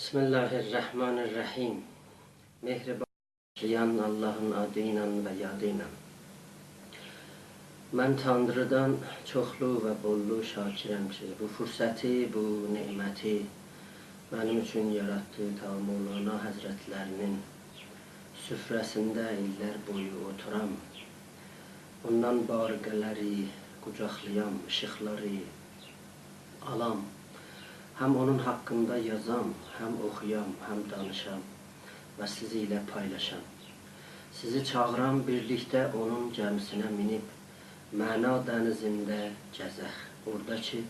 Bismillahirrahmanirrahim. Mehriban Allah'ın adıyla ve yadıyla. Mən Tanrıdan çoxlu və bollu şakirəm ki, bu fürsəti, bu neməti mənim üçün yaratdı ta Mevlana Həzrətlərinin süfrəsində illər boyu oturam. Ondan barıqələri qucaqlayam, işıqları alam. Həm onun haqqında yazam, həm oxuyam, həm danışam və sizi ilə paylaşam. Sizi çağıram birlikdə onun gəmisinə minib, məna dənizində gəzək. Oradakı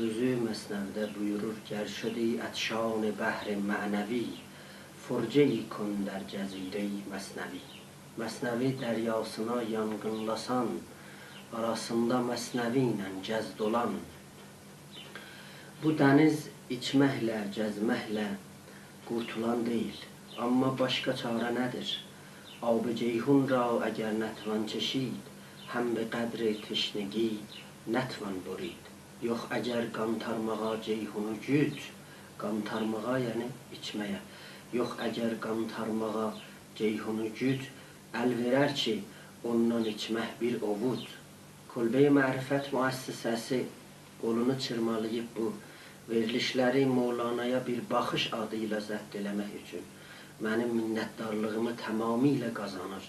özü məsnəvdə buyurur, gərşüdi ətşan-ı bəhr-i mənəvi, furce-i kun der cəzire-i məsnəvi. Məsnəvi dəryasına yanğınlasan, arasında məsnəvi ilə gəzd olan. Bu dəniz içməklə, gəzməklə qurtulan deyil. Amma başqa çarə nədir? Ab-ı ceyhun ra əgər nətvan çeşid, həm bi qədri teşnegi nətvan burید. Yox əgər qantarmağa ceyhunu güc, qantarmağa yəni içməyə. Yox əgər qantarmağa ceyhunu güc, əl verər ki, ondan içmək bir ovud. Kulbe-i Mərifət müəssisəsi qolunu çırmalayıb bu verilişləri Mevlana'ya bir baxış adı ilə zəbt eləmək üçün mənim minnətdarlığımı tamamilə qazanır.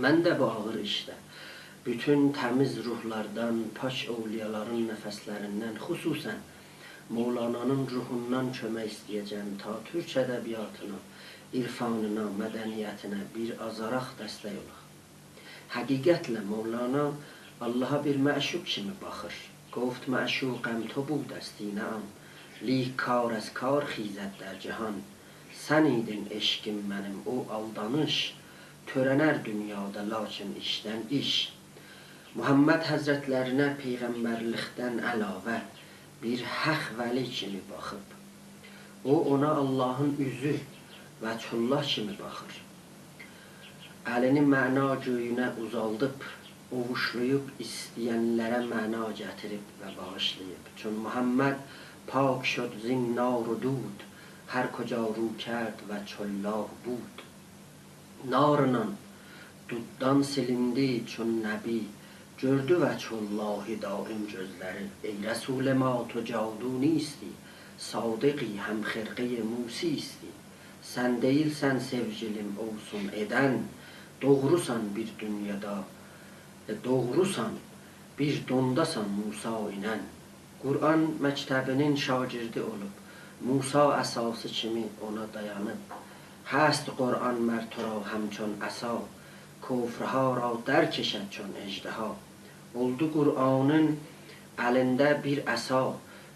Mən də bu ağır işdə bütün təmiz ruhlardan, paş evliyaların nəfəslərindən, xüsusən Mevlana'nın ruhundan kömək istəyəcəm ta türk ədəbiyyatına, irfanına, mədəniyyətinə bir azaraq dəstək olaq. Həqiqətlə Mevlana Allaha bir məşuq kimi baxır. گفت معشوقم تو بودستی نعم لیک کار از کار خیزد در جهان seniydin eşkim mənim o aldanış törənər dünyada lakin işdən iş. Muhammed Həzrətlərinə peyğəmbərlikdən əlavə bir həq vəli kimi baxıb. O ona Allahın üzü və çullah kimi baxır. Əlini məna göyünə uzaldıb, ovuşlayıb istəyənlərə məna gətirib və bağışlayıb. Çün Muhammed pak şod zin nar و دود هر کجا رو کرد و çollah بود. Narla duddan silindi çün nəbi gördü və çollahi daim gözləri. Ey Rəsul ma to cadu نیستی صادقی هم خرقه موسیستی. Sən deyilsən sevgilim olsun edən, doğrusan bir dünyada doğrusan, bir dondasan Musa ilə. Qur'an məktəbinin şagirdi olub, Musa əsası kimi ona dayanıb. Həst Qur'an mərtura həmçün əsa, kufrha ra در کشد çün ejdeha. Oldu Qur'anın əlində bir əsa,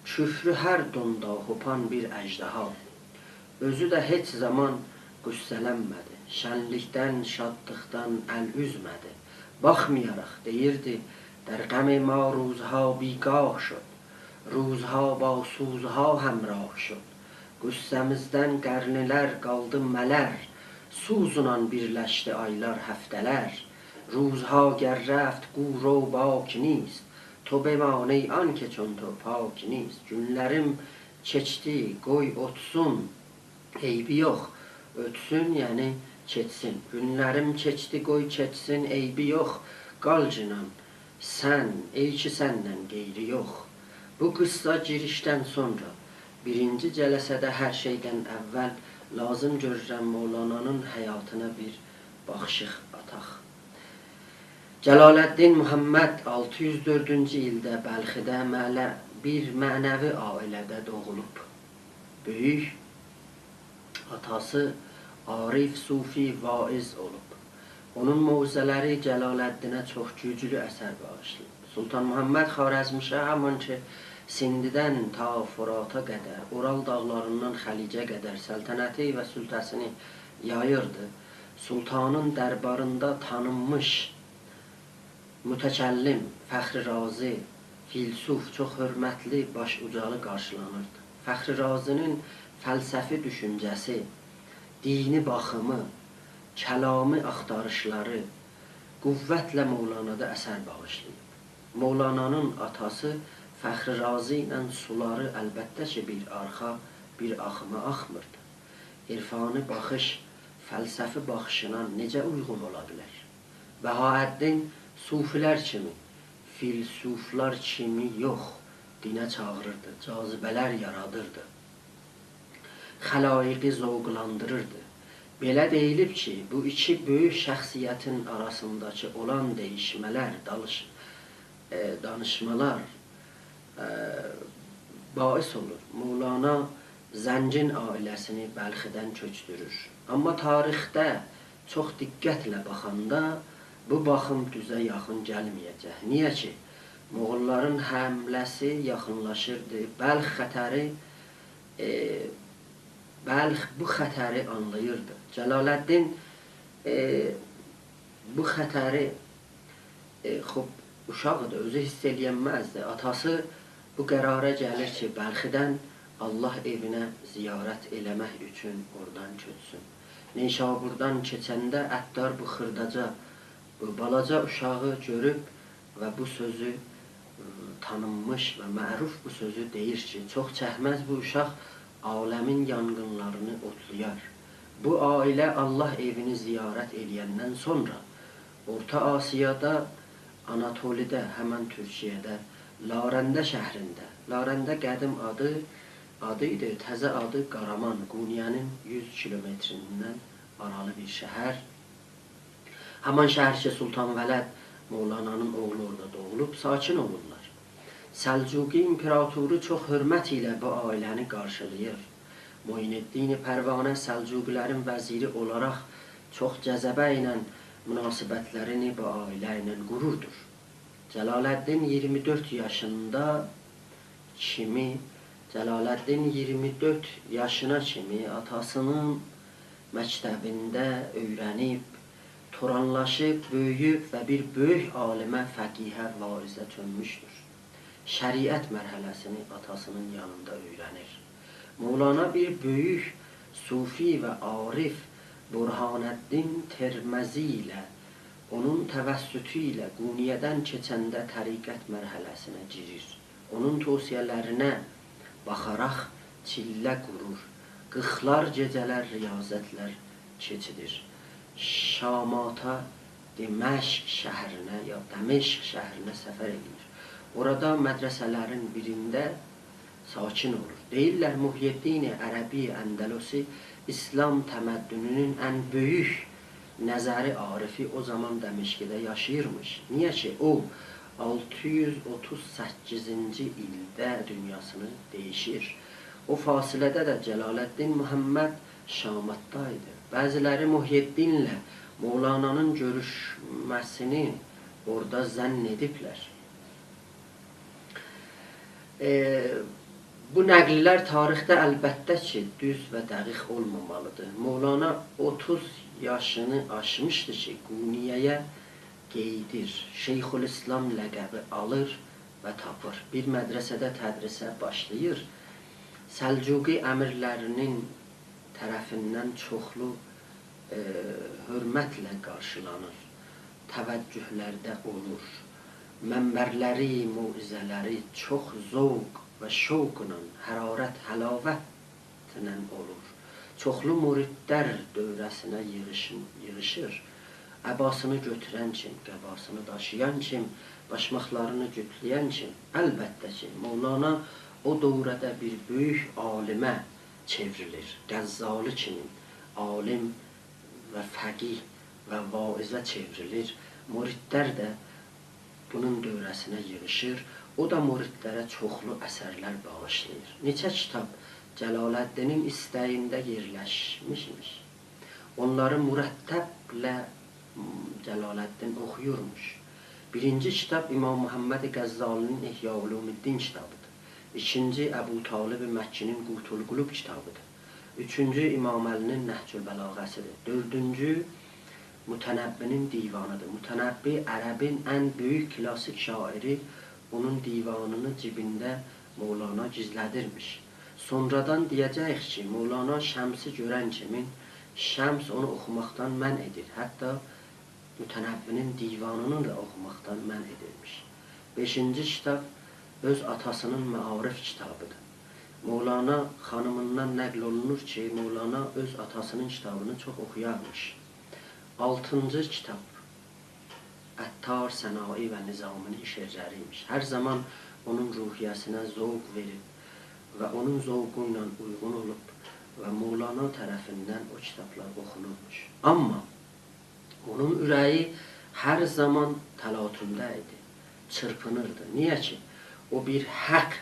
küfrü hər donda hopan bir ejdeha. Özü də heç zaman qüssələnmədi, şənlikdən, şadlıqdan əl üzmədi. Baxmayaraq deyirdi, در غم ما روزها بیگاه شد روزها با سوزها همراه شد. Qüssəmizdən qərnilər qaldı mələr, suzla birləşdi aylar, həftələr. روزها گر رفت قورو باک نیست تو بمان ey an که چون تو پاک نیست. Günlərim keçdi, qoy otsun, eybi yox, ötsün yəni keçsin. Günlərim keçdi, qoy keçsin, eybi yox, qal cinan, sən, ey ki səndən qeyri yox. Bu qıssa girişdən sonra, birinci cələsədə hər şeydən əvvəl lazım görürəm Mevlana'nın həyatına bir baxışıq ataq. Cəlaləddin Muhammed 604-cü ildə Bəlxidə bir mənəvi ailədə doğulub. Böyük atası Arif, sufi, vaiz olub. Onun mövzələri Cəlaləddinə çox güclü əsər bağışlayıb. Sultan Muhammed Xarəzmşah həmin ki Sindidən ta Furata qədər, Ural dağlarından Xəlicə qədər səltənəti və sültəsini yayırdı. Sultanın dərbarında tanınmış mütəkəllim, Fəxri Razi, filsuf, çox hörmətli, baş ucalı qarşılanırdı. Fəxri Razinin fəlsəfi düşüncəsi, dini baxımı, kəlami axtarışları qüvvətlə Mevlana'da əsər bağışlayıb. Mevlana'nın atası Fəxri Razi ilə suları əlbəttə ki bir arxa bir axıma axmırdı. İrfani baxış fəlsəfi baxışına necə uyğun ola bilər? Bəhaəddin sufilər kimi, filsuflar kimi yox, dinə çağırırdı, cazibələr yaradırdı, xəlaiqi zovqlandırırdı. Belə deyilib ki, bu iki böyük şəxsiyyətin arasındakı olan dəyişmələr, danışmalar bais olur. Mevlana zəngin ailəsini Bəlxidən köçdürür. Amma tarixdə çox diqqətlə baxanda bu baxım düzə yaxın gəlməyəcək. Niyə ki? Moğolların həmləsi yaxınlaşırdı. Bəlx bu xətəri anlayırdı. Cəlaləddin bu xətəri uşaqdır, özü hiss eləyənməzdi. Atası bu qərara gəlir ki, Bəlxidən Allah evinə ziyarət eləmək üçün oradan köçsün. Neşaburdan keçəndə Əttar bu xırdaca, bu balaca uşağı görüb və bu sözü tanınmış və məruf bu sözü deyir ki, çox çəkməz bu uşaq aləmin yanğınlarını otlayar. Bu ailə Allah evini ziyarət eləyəndən sonra Orta Asiyada, Anatolidə, həmən Türkiyədə, Larəndə şəhrində, Larəndə qədim adı idi, təzə adı Qaraman, Quniyanın 100 kilometrindən aralı bir şəhər. Həman şəhər ki, Sultan Vələd Mevlana'nın oğlu orada doğulub, sakin olurlar. Səlcuqi imperatoru çox hörmət ilə bu ailəni qarşılayır. Moineddin Pərvanə Səlcuqilərin vəziri olaraq çox cəzəbə ilə münasibətlərini bu ailə ilə qururdur. Cəlaləddin 24 yaşına kimi atasının məktəbində öyrənib, toranlaşıb, böyüyüb və bir böyük alimə, fəqihə, vaizə dönmüşdür. Şəriət mərhələsini atasının yanında öyrənir. Mevlana bir böyük sufi və arif Burhanəddin Terməzi ilə, onun təvəssütü ilə Quniyədən keçəndə təriqət mərhələsinə girir. Onun tövsiyələrinə baxaraq çillə qurur. Qıxlar gecələr riyazətlər keçidir. Şamata Dəməşq şəhərinə səfər edilir. Orada mədrəsələrin birində sakin olur. Deyirlər Muhyiddin Ərəbi Əndəlusi İslam təməddününün ən böyük nəzəri arifi o zaman Dəməşqdə yaşayırmış. Niyə ki, o 638-ci ildə dünyasını dəyişir. O fasilədə də Cəlaləddin Muhammed Şamatda idi. Bəziləri Muhyiddinlə Mevlana'nın görüşməsini orada zənn ediblər. Bu nəqllər tarixdə əlbəttə ki, düz və dəqiq olmamalıdır. Mevlana 30 yaşını aşmışdı ki, Quniyəyə qeydir. Şeyxülislam ləqəbi alır və tapır. Bir mədrəsədə tədrisə başlayır. Səlcuqi əmirlərinin tərəfindən çoxlu hörmətlə qarşılanır. Təvəccühlərdə olur. Mənbərləri, muizələri çox zövq və şövqlə, hərarət, həlavətlə olur. Çoxlu müridlər dövrəsinə yığışır. Əbasını götürən kim, qəbasını daşıyan kim, başmaqlarını cütləyən kim. Əlbəttə ki, Mevlana o dövrədə bir böyük alimə çevrilir. Qəzzalı kimi alim və fəqih və vaizə çevrilir. Müridlər də bunun dövrəsinə yığışır. O da müridlərə çoxlu əsərlər bağışlayır. Neçə kitab Cəlaləddinin istəyində yerləşmişmiş. Onları mürəttəblə Cəlaləddin oxuyurmuş. Birinci kitab İmam Muhammed Qəzzalinin İhya-Ulumuddin kitabıdır. İkinci Əbu Talib Məkkinin Qutul-Qulub kitabıdır. Üçüncü İmam Əlinin Nəhcül Bəlağəsidir. Dördüncü Mütənəbbinin divanıdır. Mütənəbbi ərəbin ən böyük klasik şairi, onun divanını cibində Mevlana gizlədirmiş. Sonradan deyəcəyik ki, Mevlana Şəmsi görən kimin Şəms onu oxumaqdan mən edir. Hətta Mütənəbbinin divanını da oxumaqdan mən edirmiş. Beşinci kitab öz atasının Məarif kitabıdır. Mevlana xanımından nəql olunur ki, Mevlana öz atasının kitabını çox oxuyarmış. 6-cı kitab Əttar, Sənai və Nizaminin şeirləriymiş. Hər zaman onun ruhiyyəsinə zövq verib və onun zövqü ilə uyğun olub və Mevlana tərəfindən o kitablar oxunurmuş. Amma onun ürəyi hər zaman təlatümdə idi, çırpınırdı. Niyə ki? O bir haqq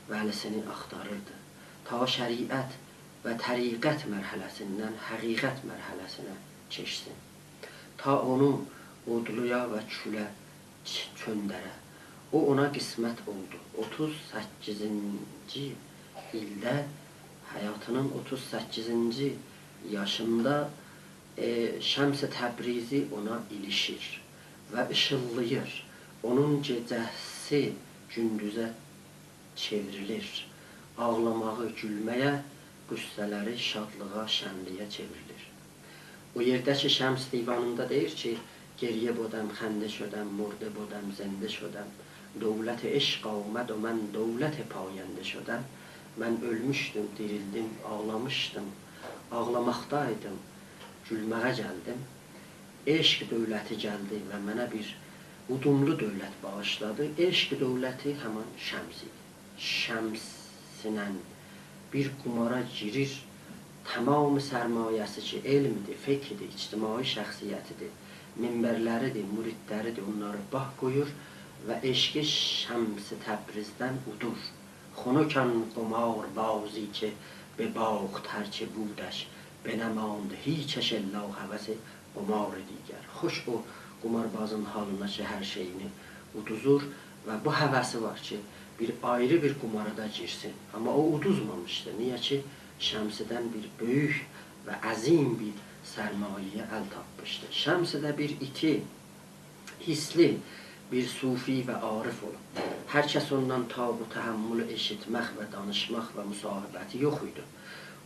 vəlisini axtarırdı. Ta şəriət və təriqət mərhələsindən həqiqət mərhələsinə keçsin. Ta onu odluya və külə çöndərə. O ona qismət oldu. 38-ci ildə, həyatının 38-ci yaşında Şəms-i Təbrizi ona ilişir və ışıldayır. Onun gecəsi gündüzə çevrilir. Ağlamağı gülməyə, qüssələri şadlığa, şənliyə çevrilir. O yerdə ki, Şəms divanında deyir ki, geriye bodəm, xəndə şödəm, murdə bodəm, zəndə şödəm. Dövlət-i eşq ağməd o mən dövlət-i payəndə şödəm. Mən ölmüşdüm, dirildim, ağlamışdım, ağlamaqdaydım, gülməyə gəldim. Eşq dövləti gəldi və mənə bir udumlu dövlət bağışladı. Eşq dövləti həman Şəms idi. Şəmsinə bir qumara girir, tamamı sərmayəsi ki, elmdir, fikridir, ictimai şəxsiyyətidir, minbərləridir, müridləridir, onları bax qoyur və eşqi Şəms-i Təbrizdən udur. Xunukan qumar bazı ki, be bağ tərki budəş, benəmandı, hiçəş illah həvəsi qumar digər. Xoş o qumarbazın halına ki, hər şeyini uduzur və bu həvəsi var ki, bir ayrı bir qumara da girsin. Amma o uduzmamışdı. Niyə ki, Şəmsidən bir böyük və əzim bir sərmayə əl tapmışdı. Şəmsidə bir iti, hisli, bir sufi və arif olub. Hər kəs ondan tabu təhəmmülü eşitmək və danışmaq və müsahibəti yox idi.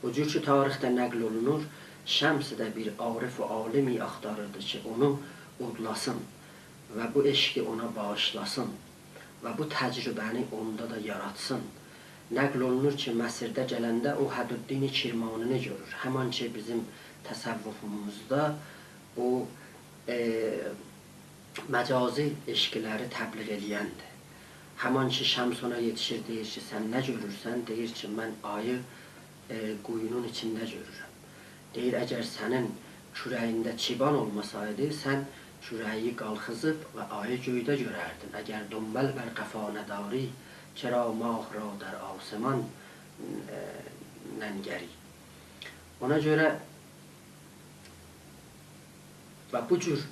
O cür ki, tarixdə nəql olunur, Şəmsidə bir arif və alimi axtarırdı ki, onu udlasın və bu eşqi ona bağışlasın və bu təcrübəni onda da yaratsın. Nəql olunur ki, Məsirdə gələndə o Hədüddin Kirmanini görür. Həman ki, bizim təsəvvüfümüzdə o məcazi eşqiləri təbliğ eləyəndir. Həman ki, Şəms ona yetişir, deyir ki, sən nə görürsən? Deyir ki, mən ayı quyunun içində görürəm. Deyir, əgər sənin kürəyində çiban olmasaydı, sən kürəyi qalxızıb və ayı göydə görərdin. Əgər dönbəl bər qəfanədari, çera mah ra dar asman nəngəri. Ona görə və bu cür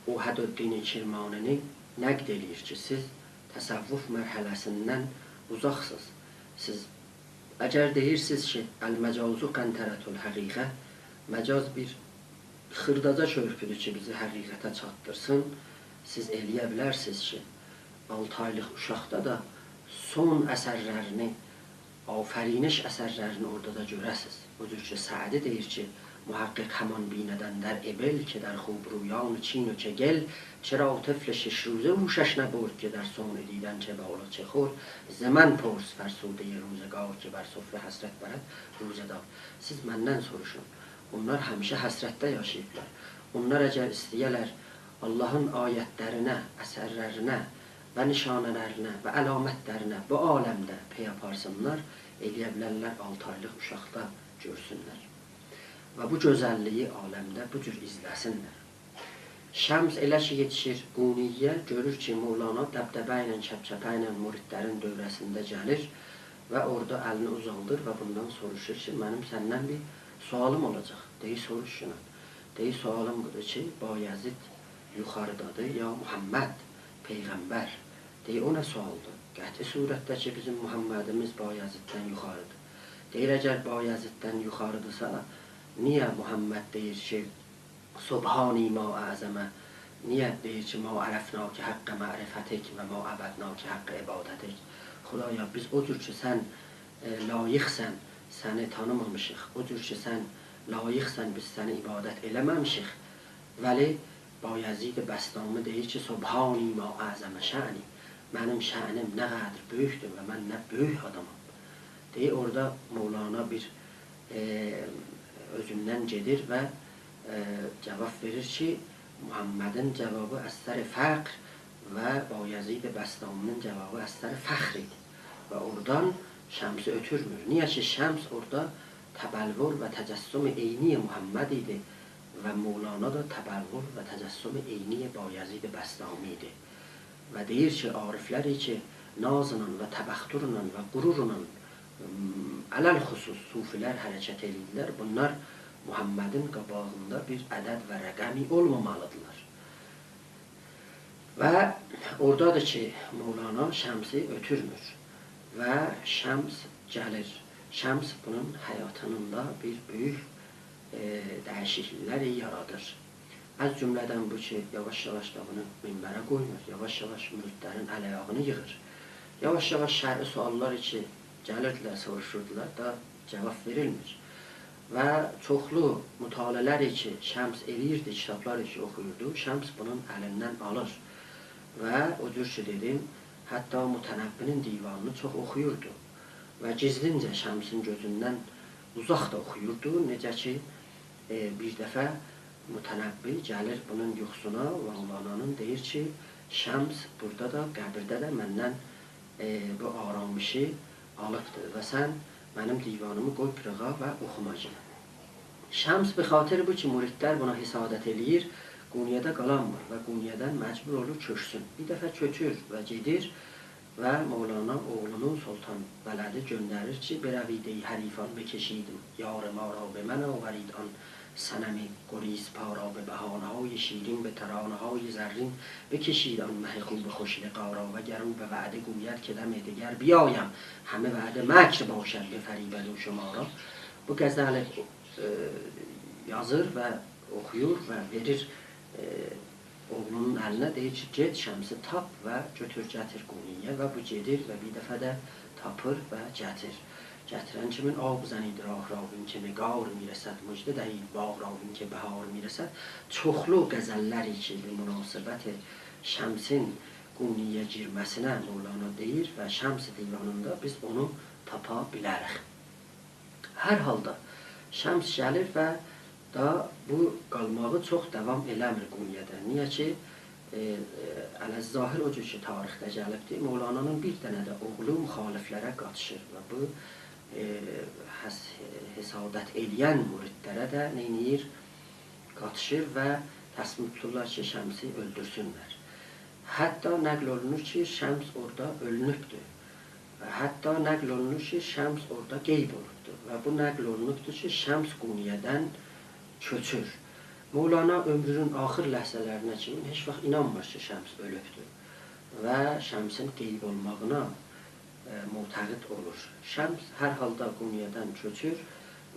o Hədüddin Kirmanini nəqd eləyir ki, siz təsəvvüf mərhələsindən uzaqsınız. Siz əgər deyirsiniz ki, əl-məcazu qəntərətul həqiqə, məcaz bir xırdaca körpüdür ki, bizi həqiqətə çatdırsın, siz eləyə bilərsiniz ki, 6 aylıq uşaqda da son əsərlərini, afəriniş əsərlərini orada da görəsiniz. O cür ki, Səadi deyir ki, muhakkik hemen bineden در ابل که در خوبرویان چین و چه گل چرا طفل 6 روزه هوشش نبرد که در صون دیدن چه بالا چه خور ز من پرس فرسوده روزگار که bər sofra həsrət bərət ruzədar. Siz məndən soruşun. Onlar həmişə həsrətdə yaşayıblar. Onlar əgər istəyələr Allahın ayətlərinə, əsərlərinə və nişanələrinə və əlamətlərinə bu aləmdə pey aparsınlar, eləyə bilərlər 6 aylıq uşaqda görsünlər. Və bu gözəlliyi aləmdə bu cür izləsinlər. Şəms elə ki yetişir Quniyə, görür ki, Mevlana dəbdəbə ilə, kəpkəpə ilə müridlərin dövrəsində gəlir və orada əlini uzandır və bundan soruşur ki, mənim səndən bir sualım olacaq. Deyir, soruş şuna. Deyir, sualım budur ki, Bayezid yuxarıdadır ya Muhammed, Peyğəmbər. Deyir, o nə sualdır? Qəti surətdə ki, bizim Muhammedimiz Bayeziddən yuxarıdır. Deyir, əgər Bayeziddən yuxarıdırsa, niyə Muhammed deyir ki, Subhani ma əzəmə, niyə deyir ki, ma ərəfna ki, haqqə mərifətik və ma əbədna ki, haqqə ibadətik. Xudaya, biz o cür ki, sən layiqsən, səni tanımamışıq. O cür ki, sən layiqsən, biz səni ibadət eləməmişik. Vəli Bayezid Bəstami deyir ki, Subhani ma əzəmə şəni, mənim şənim nə qədər böyükdür və mən nə böyük adamam. deyir, orada Mevlana bir özündən gedir və cavab verir ki, Muhammedin cevabı əsər-i fəqr və Bayezid Bəstaminin cevabı əsər-i fəxr idi. Və oradan Şəmsi ötürmür. Niyə ki, Şəms orada təbəlvur və təcəssüm eyni Muhammed idi və Mevlana da təbəlvur və təcəssüm eyni Bayezid Bəstami idi. Və deyir ki, arifləri ki, nazla və təbəxturla və qururla ələl xüsus sufilər hərəkət edirlər. Bunlar Muhammedin qabağında bir ədəd və rəqəmi olmamalıdırlar. Və oradadır ki, Mevlana Şəmsi ötürmür və Şəms gəlir. Şəms bunun həyatının da bir böyük dəyişiklikləri yaradır. Az cümlədən bu ki, yavaş-yavaş da bunu minbərə qoymur, yavaş-yavaş müridlərin əl-ayağını yığır. Yavaş-yavaş şər'i suallar ki, gəlirdilər, soruşurdular da cavab verilmir. Və çoxlu mütaliələr ki, Şəms eləyirdi, kitablar ki, oxuyurdu, Şəms bunun əlindən alır. Və o cür ki, dedim, hətta Mütənəbbinin divanını çox oxuyurdu. Və gizlincə Şəmsin gözündən uzaq da oxuyurdu. Necə ki, bir dəfə Mütənəbbi gəlir bunun yuxusuna və Mevlananın deyir ki, Şəms burada da, qəbirdə də məndən bu aramışı alıbdır və sən mənim divanımı qoy qırağa və oxuma kimi. Şəms bir xatir bu ki, müridlər buna hisadət eləyir, Qunyədə qalanmır və Qunyədən məcbur olur köçsün. Bir dəfə köçür və gedir və Mevlana oğlunu Sultan Bələdi göndərir ki, berəvidə-i hərifan bəkəşidim, yar-ı mara be mən آورید آن صنم گریزپا را به بهانه‌های شیرین به ترانه‌های زرین بکشید آن مه خوب خوش لقا را وگر او به وعده گوید که دم دگر بیایم همه وعده مکر باشد بفریبد o şuma را. Bu qəzəli yazır və oxuyur və verir oğlunun əlinə, deyir ki, get Şəmsi tap və götür gətir Quniyə və bu gedir və bir dəfə də tapır və gətir. Gətirən kimin ağ zənid rah-ravin ki nigar mirəsəd, müjdə dəyid bağ-ravin ki bəhar mirəsəd. Çoxlu qəzəllər ki, münasibət Şəmsin Quniyə girməsinə Mevlana deyir və Şəms divanında biz onu tapa bilərik. Hər halda Şəms gəlir və da bu qalmağı çox davam eləmir Qunyədə. Niyə ki, Əl-Zahir o cür ki, tarixdə gəlibdir. Mevlananın bir dənə də oğlu müxaliflərə qatışır və bu hesadət eləyən müridlərə də neyniyir? Qatışır və təslim tuturlar ki, Şəmsi öldürsünlər. Hətta nəql olunur ki, Şəms orada ölünübdür. Və hətta nəql olunur ki, Şəms orada qeyb olubdur. Və bu nəql olunubdur ki, Şəms Qunyədən köçür. Mevlana ömrünün axır ləhzələrinə kimi heç vaxt inanmır ki, Şəms ölübdür. Və Şəmsin qeyb olmağına mütəqid olur. Şəms hər halda Qunyədən köçür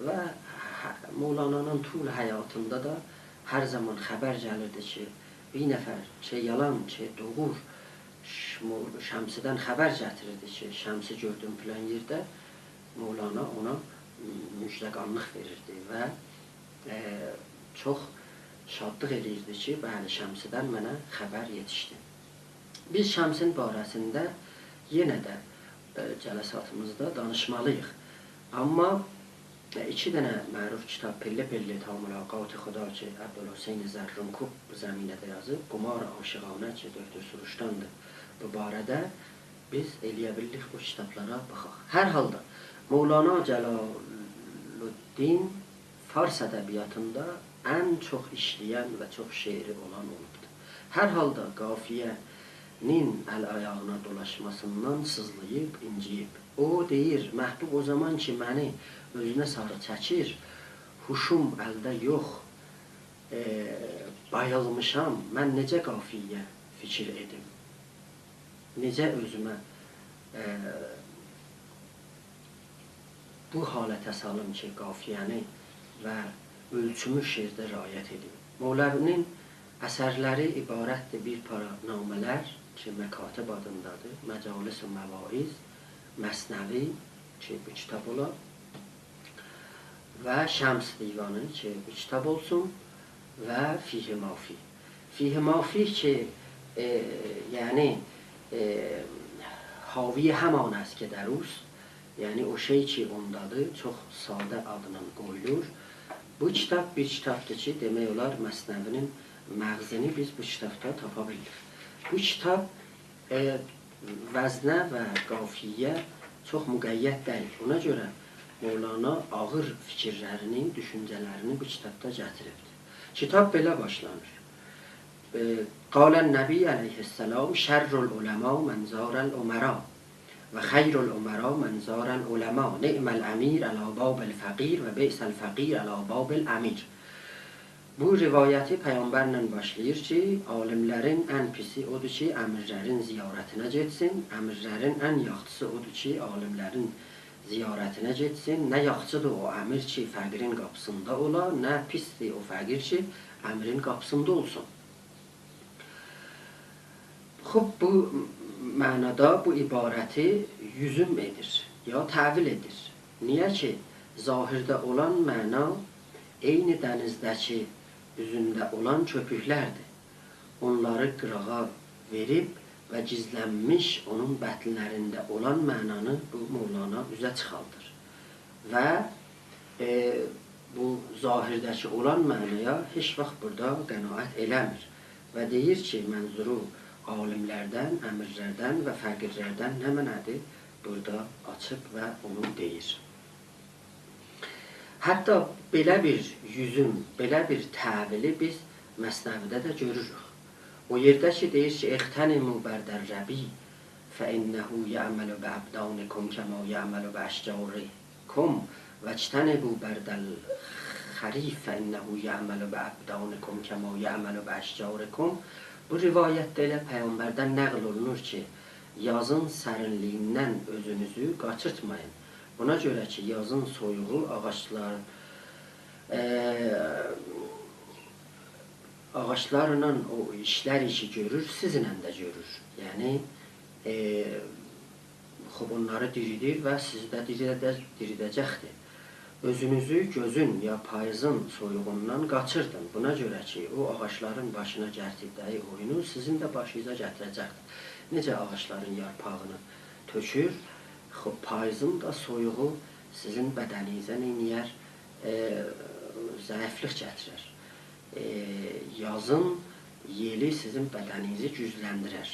və Mevlananın tul həyatında da hər zaman xəbər gəlirdi ki, bir nəfər yalan, doğur Şəmsidən xəbər gətirirdi ki, Şəmsi gördüm filan yerdə, Mevlana ona müjdəqanlıq verirdi və çox şadlıq edirdi ki, bəli, Şəmsidən mənə xəbər yetişdi. Biz Şəmsin barəsində yenə də cələsatımızda danışmalıyıq. Amma iki dənə məruf kitab Pilli-Pilli ta Mülaqat-ı Xuda ki, Əbdülhüseyn Zərrunkub bu zəminədə yazıb, Qumar Aşıqanə ki, Döktür Suruşdandır. Bu barədə biz eləyə bildik bu kitablara baxaq. Hər halda Mevlana Cəlaluddin Fars ədəbiyyatında ən çox işləyən və çox şeiri olan olubdur. Hər halda qafiyənin əl-ayağına dolaşmasından sızlayıb, inciyib. O deyir, məhbub o zaman ki, məni özünə sarı çəkir, huşum əldə yox, bayılmışam, mən necə qafiyə fikir edim? Necə özümə bu halətə salım ki, qafiyəni və ölçümü şeirdə rayət edim. Mevlana'nın əsərləri ibarətdir bir para namələr ki, Məkatib adındadır, Məcalis-i Məvaiz, Məsnəvi ki, bu kitab ola və Şəms divanı ki, bu kitab olsun və Fih-i Mafi. Fih-i Mafi ki, yəni حاوی همان است که در اوست Yəni o şey ki ondadır, çox sadə adla qoyulur. Bu kitab bir kitabdır ki, demək olar Məsnəvinin məğzini biz bu kitabda tapa bildik. Bu kitab vəznə və qafiyə çox müqəyyət deyil. Ona görə Mövlana ağır fikirlərini, düşüncələrini bu kitabda gətiribdir. Kitab belə başlanır. Qalən Nəbi əleyhissalam şərrul uləma mən zərəl umara və xeyrul umara mən zərəl uləma ni'məl əmir ələ babil fəqir və bi'səl fəqir ələ babil əmir. Bu rivayəti Peyğəmbərlə başlayır ki, alimlərin ən pisi odur ki, əmirlərin ziyarətinə getsin, əmirlərin ən yaxşısı odur ki, alimlərin ziyarətinə getsin. Nə yaxşıdır o əmir ki, fəqirin qapısında ola, nə pisdir o fəqir ki, əmirin qapısında olsun. Xub, bu mənada bu ibarəti yüzüm edir, ya təvil edir. Niyə ki, zahirdə olan məna eyni dənizdəki üzündə olan köpüklərdir. Onları qırağa verib və gizlənmiş onun bətnlərində olan mənanı bu Mövlana üzə çıxaldır. Və bu zahirdəki olan mənaya heç vaxt burada qənaət eləmir. Və deyir ki, mənzuru alimlərdən, əmirlərdən və fəqirlərdən nə mənədir? Burada açıb və onu deyir. Hətta belə bir yüzüm, belə bir təvili biz Məsnəvidə də görürük. O yerdə ki, deyir ki, İxtənimu bərdər rəbi fəinnəhu yəməlu bə'abdanikum kəma yəməlu bə'əşcarikum və çtənibu bərdəl xərif fəinnəhu yəməlu bə'abdanikum kəma yəməlu bə'əşcarikum. Bu rivayətdə elə Peyğəmbərdən nəql olunur ki, yazın sərinliyindən özünüzü qaçırtmayın. Buna görə ki, yazın soyuğu ağaçlarla o işlər işi görür, sizinlə də görür. Yəni, onları diridir və sizi də diridəcəkdir. Özünüzü gözün ya payızın soyuğundan qaçırdın. Buna görə ki, o ağaçların başına gərtibdəyi oyunu sizin də başınıza gətirəcəkdir. Necə ağaçların yarpağını tökür, payızın da soyuğu sizin bədəninizə neyniyər? Zəiflik gətirir. Yazın yeli sizin bədəninizi gücləndirər.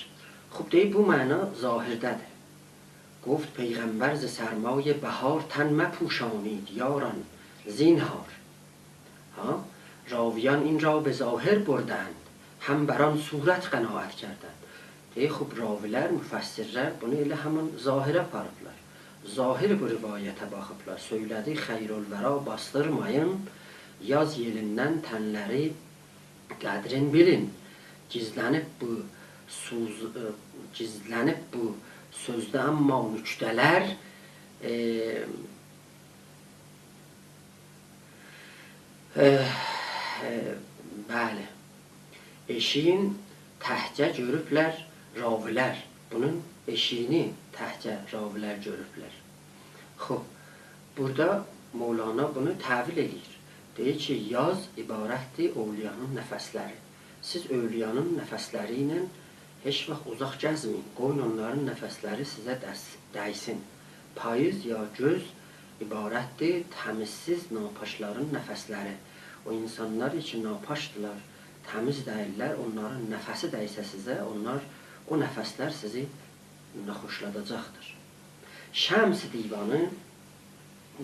Xub deyib, bu məna zahirdədir. گفت پیغمبر ز سرمای بهار تن مپوشانید یاران زینهار. راویان این را به ظاهر بردند هم بر آن صورت قناعت کردند. خب راویlər, müfəssirlər bunu elə həmin zahirə aparıblar. Zahir bu rivayətə baxıblar. Söylədi, xeyrulvəra bastırmayın, yaz yelindən tənləri qədrin bilin. Gizlənib bu sözdə amma nüktələr bəli, eşiyin təhcə görüblər ravilər. Bunun eşiyini təhcə ravilər görüblər. Xub, burada Mövlana bunu təvil edir. Deyir ki, yaz ibarətdir övliyanın nəfəsləri. Siz övliyanın nəfəsləri ilə heç vaxt uzaq gəzməyin. Qoyun onların nəfəsləri sizə dəysin. Payız ya göz ibarətdir təmizsiz napaşların nəfəsləri. O insanlar ki, napaşdırlar, təmiz deyirlər, onların nəfəsi dəysə sizə, o nəfəslər sizi naxoşladacaqdır. Şəms divanı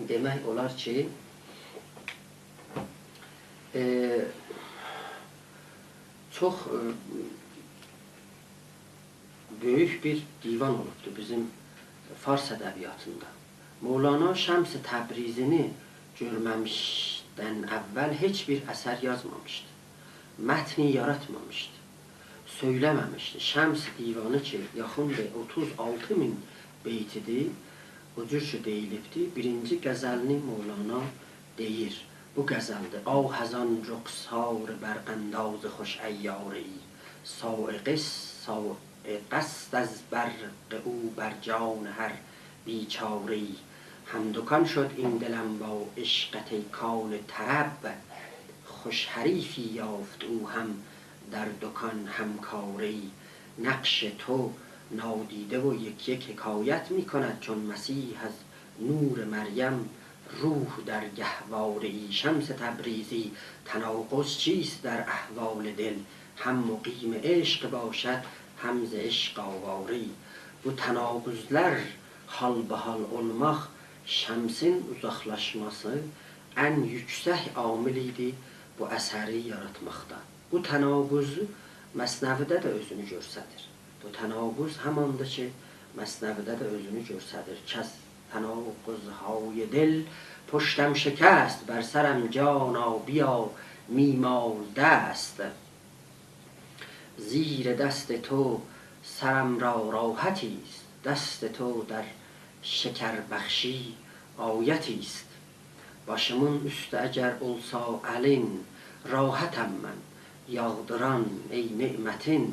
demək olar ki, çox böyük bir divan olubdur bizim Fars ədəbiyyatında. Mövlana Şəms-i Təbrizini görməmişdən əvvəl heç bir əsər yazmamışdı. Mətni yaratmamışdı. Söyləməmişdi. Şəms divanı ki, yaxındır 36.000 beytidir, o cür ki deyilibdir. Birinci qəzəlini Mövlana deyir. Bu qəzəldir. Av həzan rüqsar bərqəndaz xoş əyyari قصد از برق او بر جان هر بیچاری هم دکان شد این دلم با عشقت ای کان طرب خوش حریفی یافت او هم در دکان همکاری نقش تو نادیده و یک یک حکایت می کند چون مسیح از نور مریم روح در گهواره ای. شمس تبریزی تناقض چیست در احوال دل؟ هم مقیم عشق باشد هم ز عشق آواره ای. Bu tənaqüzlər halbahal olmaq şəmsin uzaqlaşması ən yüksək amil idi bu əsəri yaratmaqda. Bu tənaqüz Məsnəvidə də özünü göstərir. Bu tənaqüz hamandır ki, Məsnəvidə də özünü göstərir. Kəs تناقضهای دل پشتم شکست بر سرم جانا بیا میمال دست. زیر دست تو سرم را راحتی است، دست تو در şeker بخشی ayeti است. Başımın üstü əgər olsa əlin, rahatəm mən, yağdıran ey ni'mətin.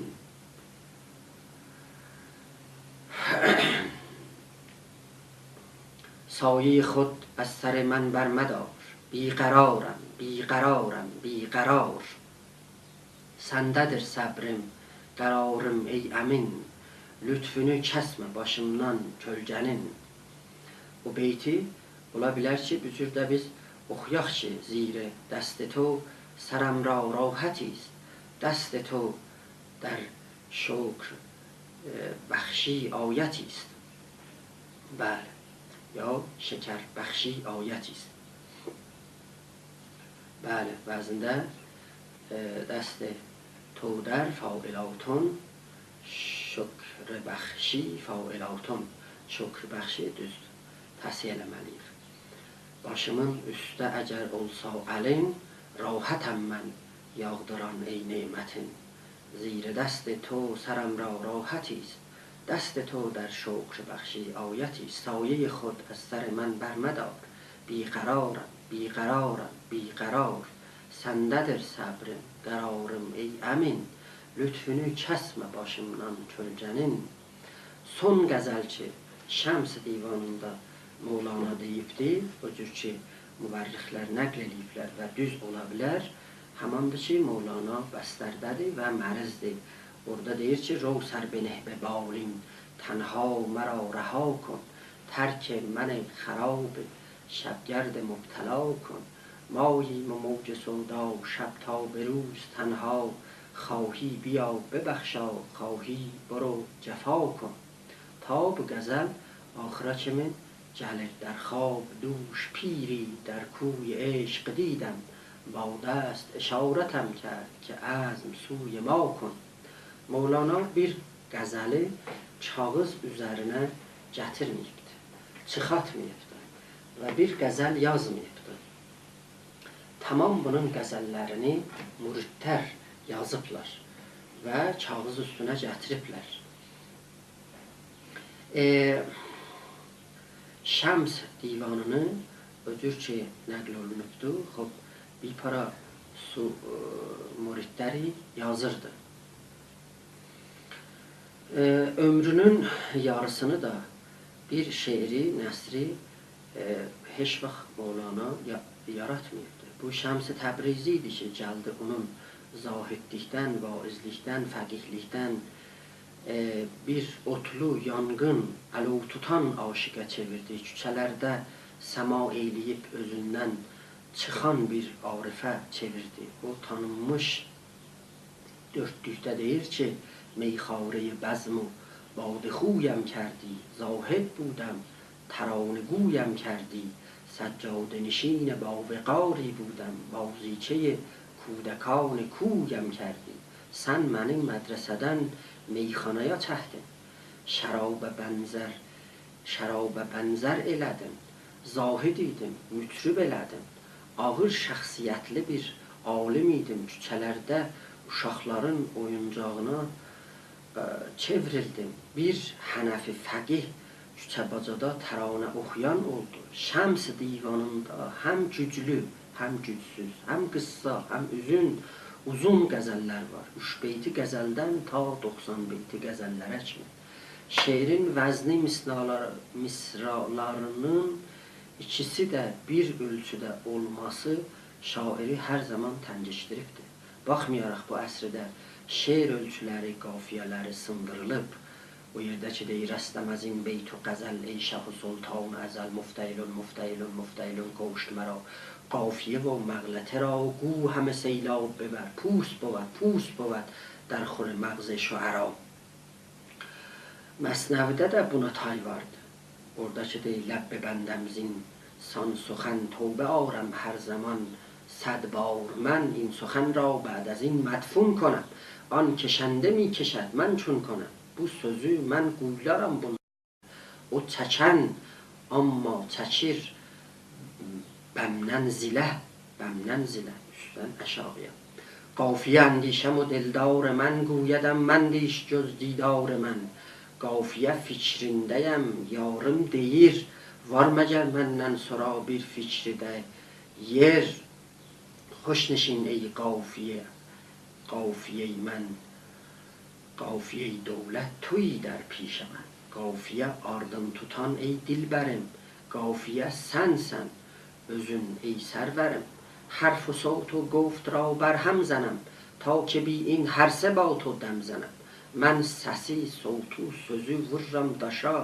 سایه خود از سر من برمدار، بیقرارم بیقرارم بیقرار. Səndədir səbrim, qərarım ey əmin, lütfünü kəsmə başımdan kölgənin. Bu beyti ola bilər ki, bu cürdə biz oxuyaq ki, zirə dəst to sərəm ra rahatis, dəst to در شکر بخشی آیتی است. بله، یا شکر بخشی آیتی است. بله، وزنده دست تو در فاعلاتون، شکر بخشی فاعلاتون. شکر بخشی düz təsir eləməliyik. Başımın üstə əgər olsa əlin, rahatəm mən, yağdıran ey nemətin. زیر دست تو سرم را راحتی است، دست تو در شکر بخشی آیتی است. سایه خود از سر من برمدار، بیقرارم بیقرارم بیقرار. Səndədir səbrim, qərarım ey əmin, lütfünü kəsmə başımdan kölgənin. Son qəzəl ki, Şəms divanında Mevlana deyibdir, o cür ki, müvərrixlər nəql eləyiblər və düz ola bilər. Hamandır ki, Mevlana bəstərdədir və mərizdir. Orada deyir ki, رو سر بنه به بالین تنها مرا رها کن، ترک من خراب شبگرد مبتلا کن. ماییم و موج سودا شب تا به روز تنها، خواهی بیا ببخشا خواهی برو جفا کن. تا bu qəzəl axıra kimi gəlir. در خواب دوش پیری در کوی عشق دیدم، با دست اشارتم کرد که عزم سوی ما کن. Mevlana bir qəzəli kağız üzərinə gətirməyibdir, çıxartmayıbdır və bir qəzəl yazmayıbdır. Tamam bunun qəzəllərini müridlər yazıblar və kağız üstünə gətiriblər. Şəms divanını öcür ki nəql olunubdur. Xob, bir para müridləri yazırdı. Ömrünün yarısını da bir şeiri, nəsri heç vaxt Mevlana yaratmayıbdır. Bu Şəms-i Təbrizi idi ki, gəldi onun zahidlikdən, vaizlikdən, fəqihlikdən bir otlu, yanğın, əlov tutan aşiqə çevirdi. Küçələrdə səma eyləyib özündən çıxan bir arifə çevirdi. O tanınmış dörtlükdə deyir ki, میخاره بزم و باده خویم کردی، زاهد بودم ترانه گویم کردی، سجاده نشین باوقاری بودم، بازیچه کودکان کویم کردی. Sən mənim mədrəsədən meyxanaya çəkdin, şərabə bənzər elədin, zahid idim, mütrib elədin, ağır şəxsiyyətli bir alim idim, küçələrdə uşaqların oyuncağına çevrildim. Bir Hənəfi fəqih küçəbacada təranə oxuyan oldu. Şəms divanında həm güclü, həm gücsüz, həm qıssa, həm uzun qəzəllər var. 3 beyti qəzəldən ta 90 beyti qəzəllərə kimi. Şeirin vəzni misralarının ikisi də bir ölçüdə olması şairi hər zaman təngişdiribdir. Baxmayaraq bu əsrdə şeir ölçüləri, qafiyələri sındırılıb, و yerdə ki deyirستم از این بیت و غزل ای شه و سلطان ازل مفتعلون مفتعلون مفتعلون کشت مرا قافیه و مغلطه را گو همه سیلاب ببر پوست بود در خور مغز شعرا Məsnəvidə də buna tay vardı. Oradakı deyil, ləb bəndəm zin san سخن توبه آرم هر زمان 100 بار من این سخن را بعد از این مدفون کنم آن کشنده می کشد من چون کنم bu sözü mən quylaram bunu o çəkən amma çəkir bəmdən zilə üstdən aşağıya قافیه اندیشم و دلدار من گویدم مندیش جز دیدار من قافیه fikrindəyəm yarım deyir var məgər məndən sonra bir fikridə yer خوش نشین ای قافیه قافیه من قافیه دولت تویی در پیش من قافیه ardın tutan ey dilbərim قافیه sensən özün ey sərvərim حرف و صوت و گفت را بر هم زنم تا که بی این هر سه با تو دم زنم من səsi صوتu sözü vururam daşa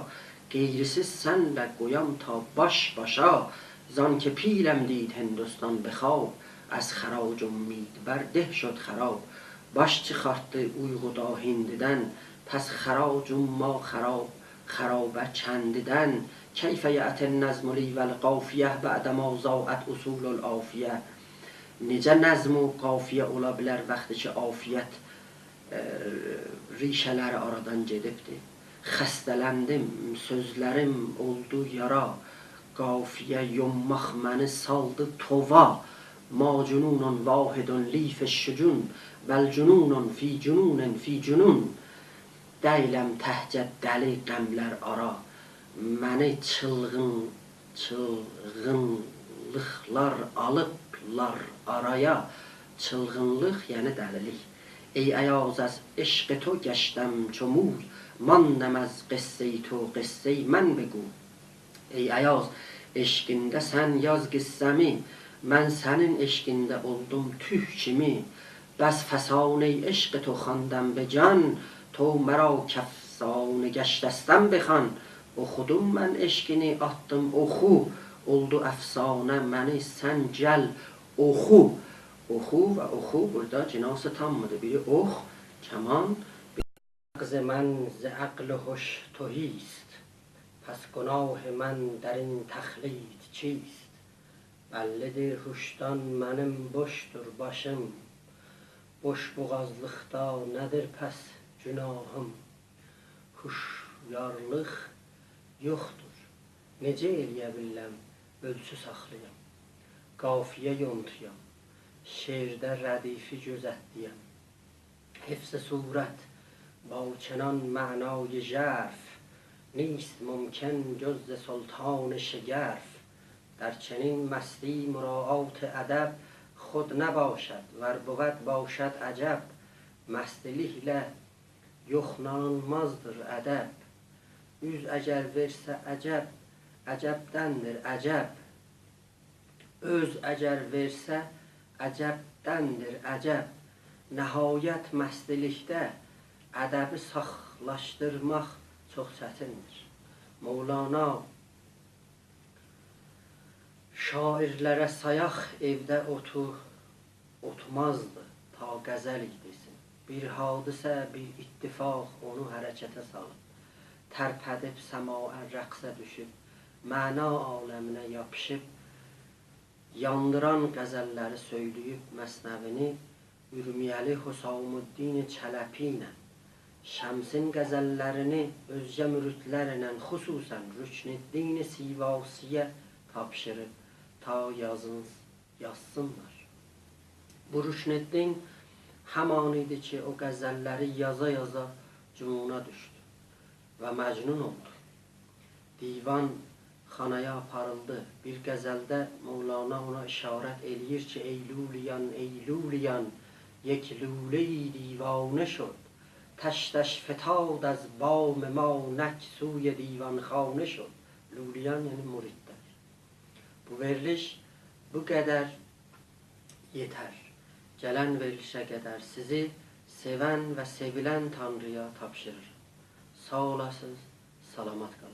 qeyrisi sənlə qoyam ta baş başa زان که پیلم دید هندوستان به خواب از خراج امید بر ده شد خراب baş çıxartdı uyğuda hindidən pəs xaracum ma xarabə kəndidən keyfə yətin nəzmuli vəl qafiyə bə'dəma zaət usulul afiyə necə nəzm و qafiyə ola bilər vaxtı ki afiyyət rişələri aradan gedibdir xəstələndim sözlərim oldu yara qafiyə yummaq məni saldı tova macunun vahidun li fi şücun vel cununun fi cununun fi cunun deyiləm təhcə dəli qəmlər ara məni çılğınlıqlar alıblar araya çılğınlıq yəni dəlilik ey ayaz az eşq تو گشتم چو موی ماندم از قصه تو قصه من بگو ey ayaz eşqində sən yaz qissəmi mən sənin eşqində oldum tüh kimi bəs fəsanə eşq تو خواندم به جان تو مرا کفسانه گشتستم بخوان oxudum mən eşqini atdım oxu oldu əfsanə məni sən gəl oxu oxu və oxu burada cinası tammadır biri ox kaman مغز من ز عقل و هوش تهیست پس گناه من در این تخلیط چیست bəllidir huşdan mənim boşdur başım boş boğazlıqda nədir pəs günahım huşyarlıq yoxdur necə eləyə biləm ölçü saxlayam qafiyə yontuyam şeirdə rədifi gözətliyəm حفظ صورت با چنان معنای ژرف نیست ممکن جز ز سلطان شگرف در چنین مستی مراعات ادب خود نباشد ور بود باشد عجب mestiliyle yoxlanılmazdır ədəb üz əgər versə əcəb əcəbdəndir əcəb öz əgər versə əcəbdəndir əcəb nəhayət məstilikdə ədəbi saxlaşdırmaq çox çətindir Mevlana şairlərə sayaq evdə otmazdı ta qəzəl desin bir hadisə bir ittifaq onu hərəkətə salıb tərpədib səmaən rəqsə düşüb məna aləminə yapışıb yandıran qəzəlləri söyləyib məsnəvini Ürmiyəli Hüsamüddin Çələpi ilə Şəmsin qəzəllərini özgə müridlərlə xüsusən Rüknüddin Sivasiyə tapşırıb ta yazsınlar. Bu Rüknüddin həman idi ki, o qəzəlləri yaza cununa düşdü və məcnun oldu. Divan xanaya aparıldı. Bir qəzəldə Mevlana ona işarət eləyir ki, ey luliyan, یک لوله دیوانه شد تشتش فتاد از بام ما نک سوی دیوان خانه شد لولیان یعنی müridlər bu veriliş bu qədər yetər gələn verilişə qədər sizi sevən və sevilən Tanrıya tapşırır Sağ olasınız, salamat qalın.